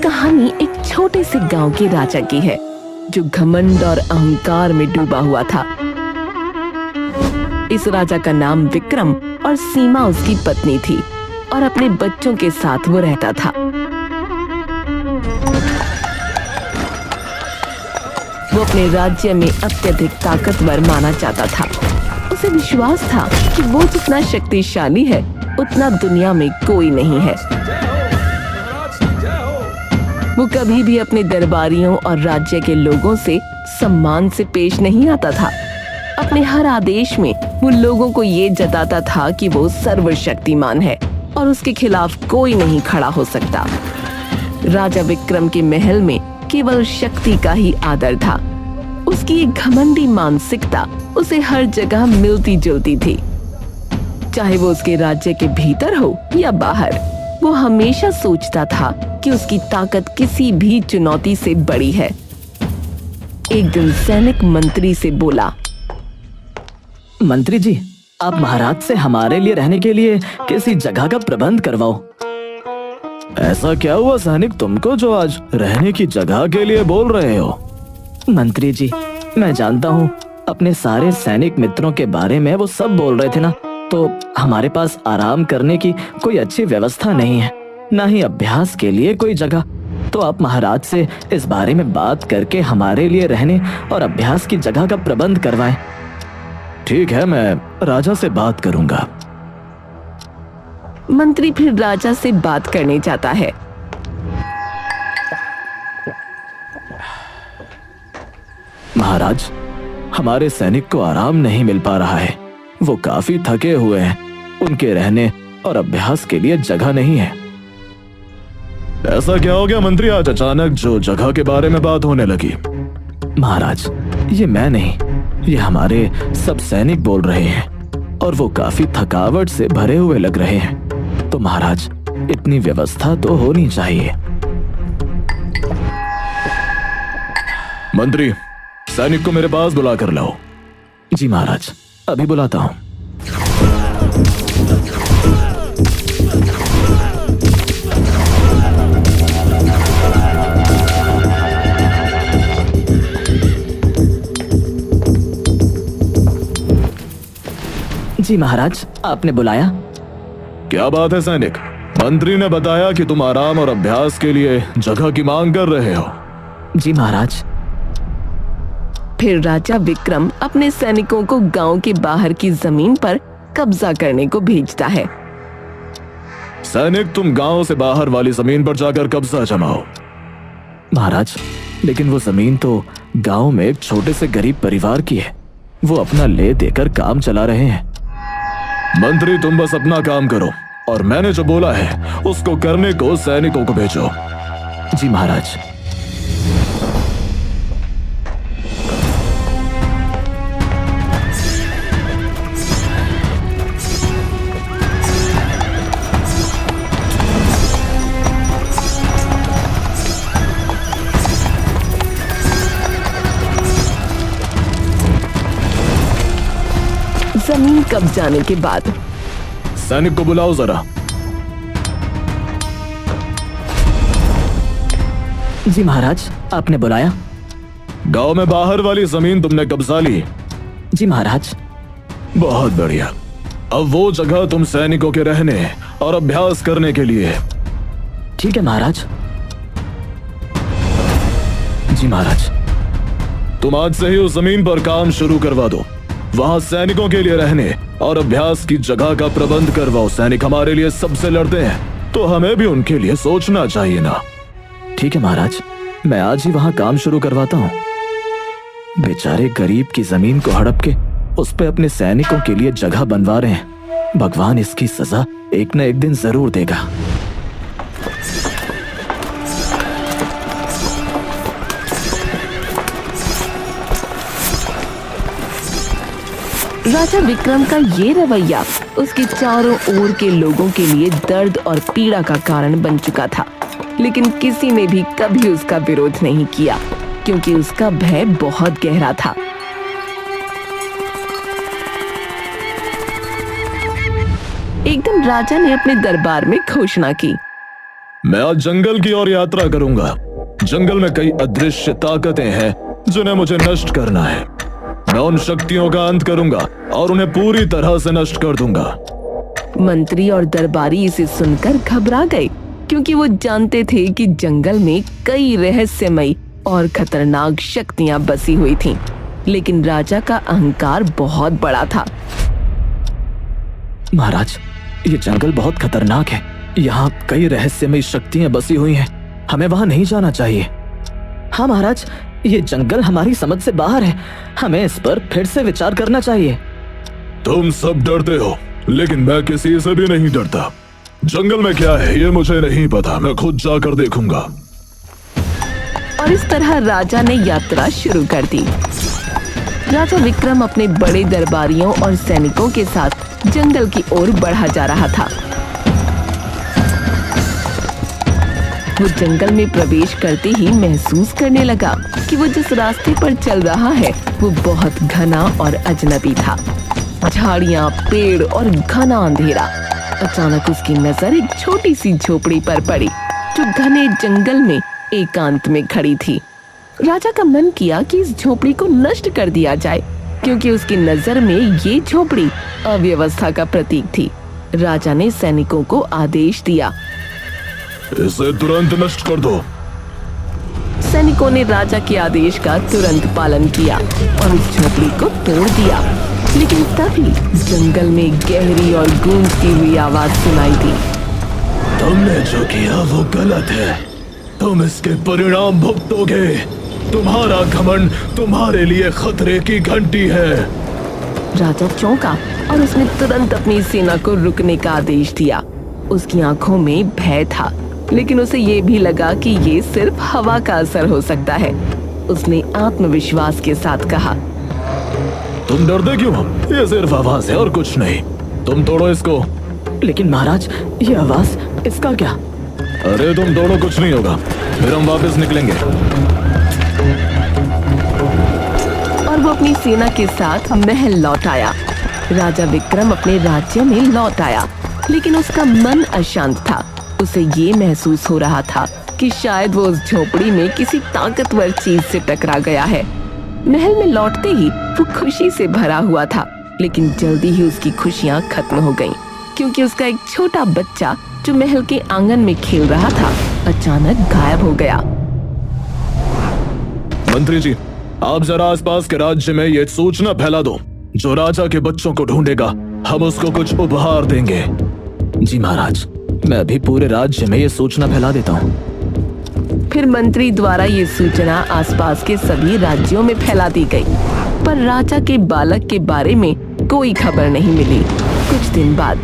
कहानी एक छोटे से गांव के राजा की है जो घमंड और अहंकार में डूबा हुआ था। इस राजा का नाम विक्रम और सीमा उसकी पत्नी थी और अपने बच्चों के साथ वो रहता था। वो अपने राज्य में अत्यधिक ताकतवर माना जाता था। उसे विश्वास था कि वो जितना शक्तिशाली है उतना दुनिया में कोई नहीं है। वो कभी भी अपने दरबारियों और राज्य के लोगों से सम्मान से पेश नहीं आता था। अपने हर आदेश में वो लोगों को ये जताता था कि वो सर्वशक्तिमान है और उसके खिलाफ कोई नहीं खड़ा हो सकता। राजा विक्रम के महल में केवल शक्ति का ही आदर था। उसकी एक घमंडी मानसिकता उसे हर जगह मिलती जुलती थी, चाहे वो उसके राज्य के भीतर हो या बाहर। वो हमेशा सोचता था कि उसकी ताकत किसी भी चुनौती से बड़ी है। एक दिन सैनिक मंत्री से बोला, मंत्री जी, आप महाराज से हमारे लिए रहने के लिए किसी जगह का प्रबंध करवाओ। ऐसा क्या हुआ सैनिक तुमको जो आज रहने की जगह के लिए बोल रहे हो? मंत्री जी, मैं जानता हूँ अपने सारे सैनिक मित्रों के बारे में वो सब बोल रहे थे ना, तो हमारे पास आराम करने की कोई अच्छी व्यवस्था नहीं है, ना ही अभ्यास के लिए कोई जगह। तो आप महाराज से इस बारे में बात करके हमारे लिए रहने और अभ्यास की जगह का प्रबंध करवाएं। ठीक है, मैं राजा से बात करूंगा। मंत्री फिर राजा से बात करने जाता है। महाराज, हमारे सैनिक को आराम नहीं मिल पा रहा है। वो काफी थके हुए हैं। उनके रहने और अभ्यास के लिए जगह नहीं है। ऐसा क्या हो गया मंत्री, आज अचानक जो जगह के बारे में बात होने लगी? महाराज, ये मैं नहीं, ये हमारे सब सैनिक बोल रहे हैं और वो काफी थकावट से भरे हुए लग रहे हैं। तो महाराज, इतनी व्यवस्था तो होनी चाहिए। मंत्री, सैनिक को मेरे पास बुला कर लाओ। जी महाराज, अभी बुलाता हूँ। जी महाराज, आपने बुलाया? क्या बात है सैनिक? मंत्री ने बताया कि तुम आराम और अभ्यास के लिए जगह की मांग कर रहे हो। जी महाराज। फिर राजा विक्रम अपने सैनिकों को गांव के बाहर की जमीन पर कब्जा करने को भेजता है। सैनिक, तुम गांव से बाहर वाली जमीन पर जाकर कब्जा जमाओ। महाराज, लेकिन वो जमीन तो गांव में एक छोटे से गरीब परिवार की है। वो अपना ले देकर काम चला रहे हैं। मंत्री, तुम बस अपना काम करो और मैंने जो बोला है उसको करने को सैनिकों को भेजो। जी महाराज। जमीन कब्जाने के बाद सैनिक को बुलाओ जरा। जी महाराज, आपने बुलाया? गांव में बाहर वाली जमीन तुमने कब्जा ली? जी महाराज। बहुत बढ़िया। अब वो जगह तुम सैनिकों के रहने और अभ्यास करने के लिए है। ठीक है महाराज। जी महाराज, तुम आज से ही उस जमीन पर काम शुरू करवा दो। वहां सैनिकों के लिए रहने और अभ्यास की जगह का प्रबंध करवाओ। सैनिक हमारे लिए सबसे लड़ते हैं, तो हमें भी उनके लिए सोचना चाहिए ना। ठीक है महाराज, मैं आज ही वहां काम शुरू करवाता हूँ। बेचारे गरीब की जमीन को हड़प के उस पे अपने सैनिकों के लिए जगह बनवा रहे हैं। भगवान इसकी सजा एक न एक दिन जरूर देगा। राजा विक्रम का ये रवैया उसके चारों ओर के लोगों के लिए दर्द और पीड़ा का कारण बन चुका था, लेकिन किसी ने भी कभी उसका विरोध नहीं किया क्योंकि उसका भय बहुत गहरा था। एक दिन राजा ने अपने दरबार में घोषणा की, मैं आज जंगल की ओर यात्रा करूंगा। जंगल में कई अदृश्य ताकतें हैं जिन्हें मुझे नष्ट करना है। मैं उन शक्तियों का अंत करूंगा और उन्हें पूरी तरह से नष्ट कर दूंगा। मंत्री और दरबारी इसे सुनकर घबरा गए, क्योंकि वो जानते थे कि जंगल में कई रहस्यमयी और खतरनाक शक्तियां बसी हुई थीं। लेकिन राजा का अहंकार बहुत बड़ा था। महाराज, ये जंगल बहुत खतरनाक है। यहाँ कई रहस्यमयी शक्तियां बसी हुई हैं। हमें वहां नहीं जाना चाहिए। हाँ महाराज, ये जंगल हमारी समझ से बाहर है। हमें इस पर फिर से विचार करना चाहिए। तुम सब डरते हो, लेकिन मैं किसी से भी नहीं डरता। जंगल में क्या है ये मुझे नहीं पता, मैं खुद जाकर देखूंगा। और इस तरह राजा ने यात्रा शुरू कर दी। राजा विक्रम अपने बड़े दरबारियों और सैनिकों के साथ जंगल की ओर बढ़ा जा रहा था। वो जंगल में प्रवेश करते ही महसूस करने लगा कि वो जिस रास्ते पर चल रहा है वो बहुत घना और अजनबी था। झाड़ियां, पेड़ और घना अंधेरा। अचानक उसकी नजर एक छोटी सी झोपड़ी पर पड़ी जो घने जंगल में एकांत में खड़ी थी। राजा का मन किया कि इस झोपड़ी को नष्ट कर दिया जाए, क्योंकि उसकी नजर में ये झोपड़ी अव्यवस्था का प्रतीक थी। राजा ने सैनिकों को आदेश दिया, इसे तुरंत नष्ट कर दो। सैनिकों ने राजा के आदेश का तुरंत पालन किया और उस झोपड़ी को तोड़ दिया। लेकिन तभी जंगल में गहरी और गूंजती हुई आवाज सुनाई दी। तुमने जो किया वो गलत है। तुम इसके परिणाम भुगतोगे। तुम्हारा घमंड तुम्हारे लिए खतरे की घंटी है। राजा चौंका और उसने तुरंत अपनी सेना को रुकने का आदेश दिया। उसकी आंखों में भय था, लेकिन उसे ये भी लगा कि ये सिर्फ हवा का असर हो सकता है। उसने आत्मविश्वास के साथ कहा, तुम डरते क्यों हो? ये सिर्फ आवाज है और कुछ नहीं। तुम तोड़ो इसको। लेकिन महाराज, ये आवाज, इसका क्या? अरे तुम तोड़ो, कुछ नहीं होगा। फिर हम वापस निकलेंगे। और वो अपनी सेना के साथ महल लौट आया। राजा विक्रम अपने राज्य में लौट आया, लेकिन उसका मन अशांत था। उसे ये महसूस हो रहा था कि शायद वो उस झोपड़ी में किसी ताकतवर चीज से टकरा गया है। महल में लौटते ही वो खुशी से भरा हुआ था, लेकिन जल्दी ही उसकी खुशियां खत्म हो गईं, क्योंकि उसका एक छोटा बच्चा जो महल के आंगन में खेल रहा था अचानक गायब हो गया। मंत्री जी, आप जरा आसपास के राज्य में ये सूचना फैला दो। जो राजा के बच्चों को ढूंढेगा हम उसको कुछ उपहार देंगे। जी महाराज, मैं अभी पूरे राज्य में ये सूचना फैला देता हूँ। फिर मंत्री द्वारा ये सूचना आसपास के सभी राज्यों में फैला दी गई, पर राजा के बालक के बारे में कोई खबर नहीं मिली। कुछ दिन बाद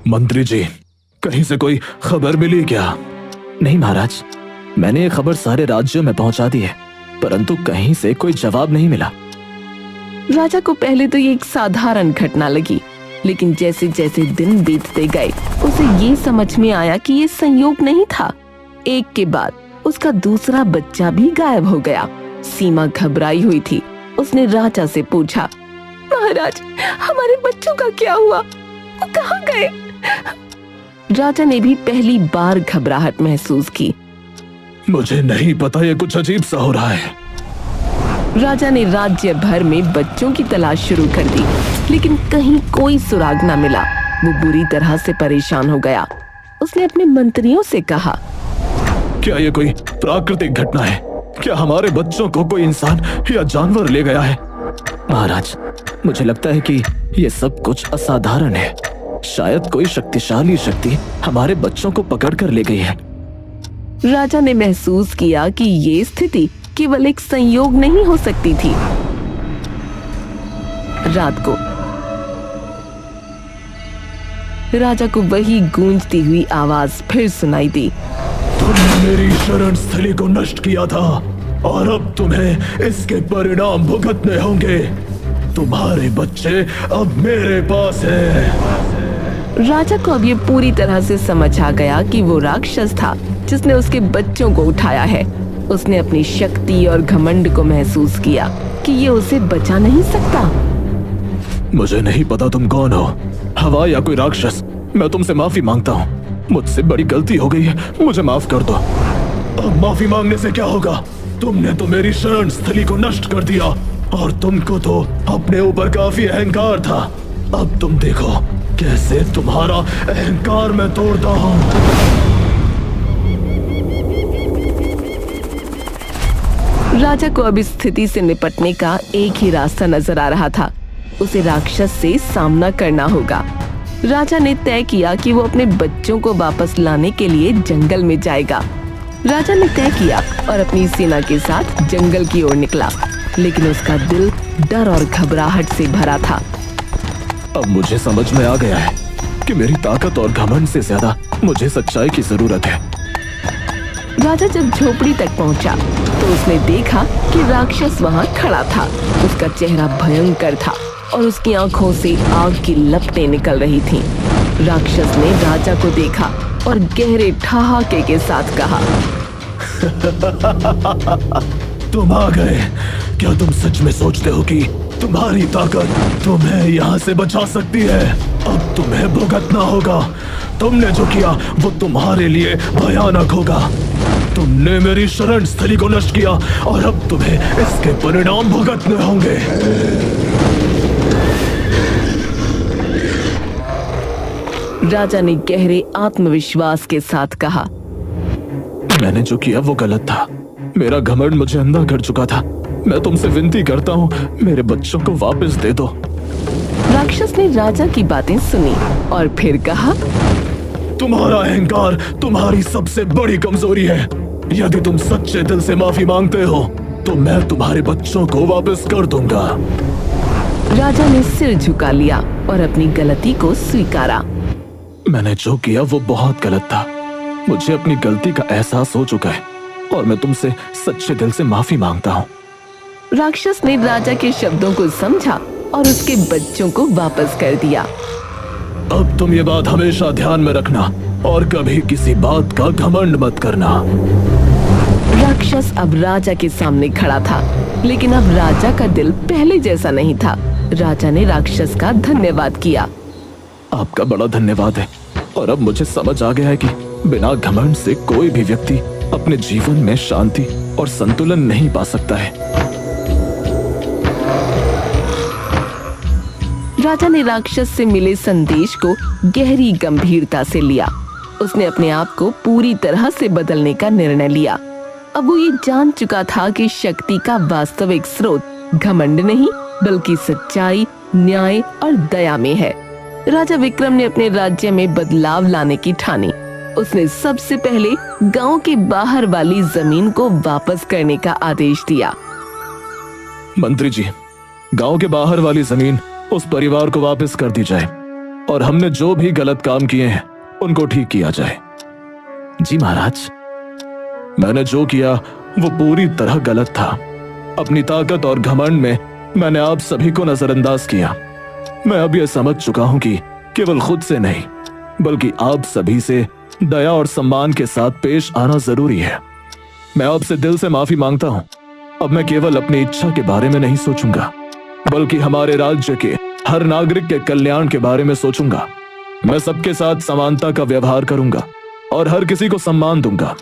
मंत्री जी, कहीं से कोई खबर मिली क्या? नहीं महाराज, मैंने ये खबर सारे राज्यों में पहुंचा दी है, परंतु कहीं से कोई जवाब नहीं मिला। राजा को पहले तो ये एक साधारण घटना लगी, लेकिन जैसे जैसे दिन बीतते गए उसे ये समझ में आया कि ये संयोग नहीं था। एक के बाद उसका दूसरा बच्चा भी गायब हो गया। सीमा घबराई हुई थी। उसने राजा से पूछा, महाराज, हमारे बच्चों का क्या हुआ? वो कहाँ गए? राजा ने भी पहली बार घबराहट महसूस की। मुझे नहीं पता, ये कुछ अजीब सा हो रहा है। राजा ने राज्य भर में बच्चों की तलाश शुरू कर दी, लेकिन कहीं कोई सुराग न मिला। वो बुरी तरह से परेशान हो गया। उसने अपने मंत्रियों से कहा, क्या ये कोई प्राकृतिक घटना है? क्या हमारे बच्चों को कोई इंसान या जानवर ले गया है? महाराज, मुझे लगता है कि ये सब कुछ असाधारण है। शायद कोई शक्तिशाली शक्ति हमारे बच्चों को पकड़ कर ले गई है। राजा ने महसूस किया कि ये स्थिति केवल एक संयोग नहीं हो सकती थी। रात को राजा को वही गूंजती हुई आवाज फिर सुनाई दी। तुमने मेरी शरण स्थली को नष्ट किया था और अब तुम्हें इसके परिणाम भुगतने होंगे। तुम्हारे बच्चे अब मेरे पास हैं। राजा को अब ये पूरी तरह से समझ आ गया कि वो राक्षस था जिसने उसके बच्चों को उठाया है। उसने अपनी शक्ति और घमंड को महसूस किया कि ये उसे बचा नहीं सकता। मुझे नहीं पता तुम कौन हो, हवा या कोई राक्षस। मैं तुमसे माफी मांगता हूँ, मुझसे बड़ी गलती हो गई है, मुझे माफ कर दो। अब माफी मांगने से क्या होगा? तुमने तो मेरी शरण स्थली को नष्ट कर दिया और तुमको तो अपने ऊपर काफी अहंकार था। अब तुम देखो कैसे तुम्हारा अहंकार मैं तोड़ता हूँ। राजा को अब इस स्थिति से निपटने का एक ही रास्ता नजर आ रहा था, उसे राक्षस से सामना करना होगा। राजा ने तय किया कि वो अपने बच्चों को वापस लाने के लिए जंगल में जाएगा। राजा ने तय किया और अपनी सेना के साथ जंगल की ओर निकला, लेकिन उसका दिल डर और घबराहट से भरा था। अब मुझे समझ में आ गया है कि मेरी ताकत और घमंड से ज्यादा मुझे सच्चाई की जरूरत है। राजा जब झोपड़ी तक पहुंचा तो उसने देखा कि राक्षस वहां खड़ा था। उसका चेहरा भयंकर था और उसकी आंखों से आग की लपटें निकल रही थीं। राक्षस ने राजा को देखा और गहरे ठहाके के साथ कहा, तुम आ गए। क्या तुम सच में सोचते हो कि तुम्हारी ताकत तुम्हें यहाँ से बचा सकती है? अब तुम्हें भुगतना होगा। तुमने जो किया वो तुम्हारे लिए भयानक होगा। तुमने मेरी शरण स्थली को नष्ट किया और अब तुम्हें इसके परिणाम भुगतने होंगे। राजा ने गहरे आत्मविश्वास के साथ कहा, मैंने जो किया वो गलत था। मेरा घमंड मुझे अंधा कर चुका था। मैं तुमसे विनती करता हूँ, मेरे बच्चों को वापस दे दो। राक्षस ने राजा की बातें सुनी और फिर कहा, तुम्हारा अहंकार तुम्हारी सबसे बड़ी कमजोरी है। यदि तुम सच्चे दिल से माफी मांगते हो तो मैं तुम्हारे बच्चों को वापस कर दूंगा। राजा ने सिर झुका लिया और अपनी गलती को स्वीकारा। मैंने जो किया वो बहुत गलत था। मुझे अपनी गलती का एहसास हो चुका है और मैं तुमसे सच्चे दिल से माफी मांगता हूँ। राक्षस ने राजा के शब्दों को समझा और उसके बच्चों को वापस कर दिया। अब तुम ये बात हमेशा ध्यान में रखना और कभी किसी बात का घमंड मत करना। राक्षस अब राजा के सामने खड़ा था, लेकिन अब राजा का दिल पहले जैसा नहीं था। राजा ने राक्षस का धन्यवाद किया। आपका बड़ा धन्यवाद है और अब मुझे समझ आ गया है कि बिना घमंड से कोई भी व्यक्ति अपने जीवन में शांति और संतुलन नहीं पा सकता है। राजा ने राक्षस से मिले संदेश को गहरी गंभीरता से लिया। उसने अपने आप को पूरी तरह से बदलने का निर्णय लिया। अब वो ये जान चुका था कि शक्ति का वास्तविक स्रोत घमंड नहीं बल्कि सच्चाई, न्याय और दया में है। राजा विक्रम ने अपने राज्य में बदलाव लाने की ठानी। उसने सबसे पहले गांव के बाहर वाली जमीन को वापस करने का आदेश दिया। मंत्री जी, गांव के बाहर वाली जमीन उस परिवार को वापस कर दी जाए और हमने जो भी गलत काम किए हैं उनको ठीक किया जाए। जी महाराज, मैंने जो किया वो पूरी तरह गलत था। अपनी ताकत और घमंड में मैंने आप सभी को नजरअंदाज किया। मैं अब यह समझ चुका हूं कि केवल खुद से नहीं बल्कि आप सभी से दया और सम्मान के साथ पेश आना जरूरी है। मैं आपसे दिल से माफी मांगता हूं। अब मैं केवल अपनी इच्छा के बारे में नहीं सोचूंगा बल्कि हमारे राज्य के हर नागरिक के कल्याण के बारे में सोचूंगा। मैं सबके साथ समानता का व्यवहार करूंगा और हर किसी को सम्मान दूंगा,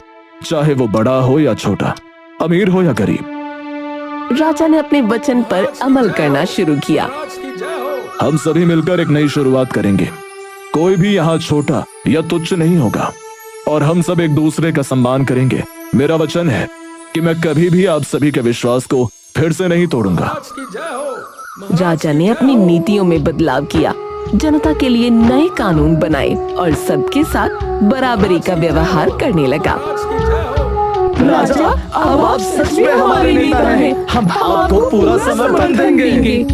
चाहे वो बड़ा हो या छोटा, अमीर हो या गरीब। राजा ने अपने वचन पर अमल करना शुरू किया। हम सभी मिलकर एक नई शुरुआत करेंगे। कोई भी यहाँ छोटा या तुच्छ नहीं होगा और हम सब एक दूसरे का सम्मान करेंगे। मेरा वचन है कि मैं कभी भी आप सभी के विश्वास को फिर से नहीं तोड़ूंगा। राजा ने अपनी नीतियों में बदलाव किया, जनता के लिए नए कानून बनाए और सबके साथ बराबरी का व्यवहार करने लगा। राजा, अब आप सच में हमारे नेता हैं। हम आपको पूरा समर्थन देंगे।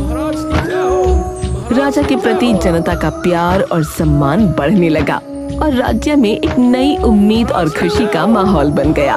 राजा के प्रति जनता का प्यार और सम्मान बढ़ने लगा और राज्य में एक नई उम्मीद और खुशी का माहौल बन गया।